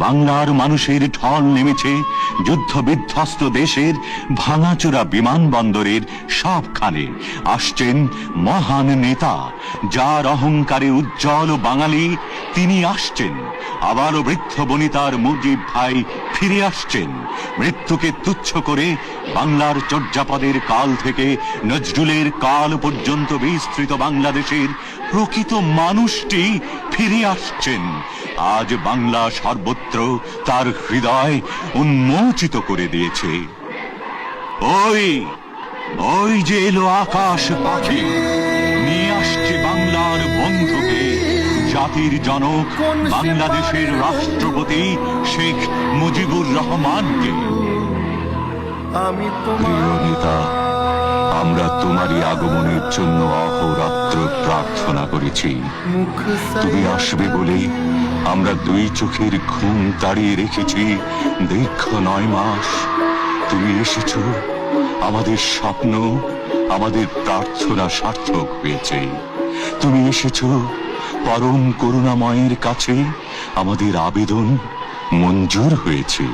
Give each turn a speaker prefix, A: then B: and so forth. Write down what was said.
A: বাংলার মানুষের ঢল নেমেছে যুদ্ধ বিধ্বস্ত দেশের ভাঙাচোরা বিমানবন্দরের সবখানে। আসছেন মহান নেতা, যার অহংকারে উজ্জ্বল বাঙালি, তিনি আসছেন। আবারও বৃদ্ধ বনিতার মুজিব ভাই ফিরে আসছেন। মৃত্যুকে তুচ্ছ করে বাংলার চর্যাপদের কাল থেকে নজরুলের কাল পর্যন্ত বিস্তৃত বাংলাদেশের প্রকৃত মানুষটি ফিরে আসছেন। আজ বাংলা সর্বত্র তার হৃদয় উন্মোচিত করে দিয়েছে। ওই ওই যে এলো আকাশ পাখি, নিয়ে আসছে বাংলার বন্ধুকে, জাতির জনক বাংলাদেশের রাষ্ট্রপতি শেখ মুজিবুর রহমানকে।
B: প্রিয় নেতা, আমরা তোমারই আগমনের জন্য অহোরাত্র প্রার্থনা করেছি। তুমি আসবে বলে আমরা দুই চোখের ঘুম তাড়িয়ে রেখেছি দীর্ঘ 9 মাস। তুমি এসেছ, আমাদের স্বপ্ন, আমাদের প্রার্থনা সার্থক হয়েছে। তুমি এসেছ, পরম করুণাময়ের কাছে আমাদের আবেদন মঞ্জুর হয়েছে।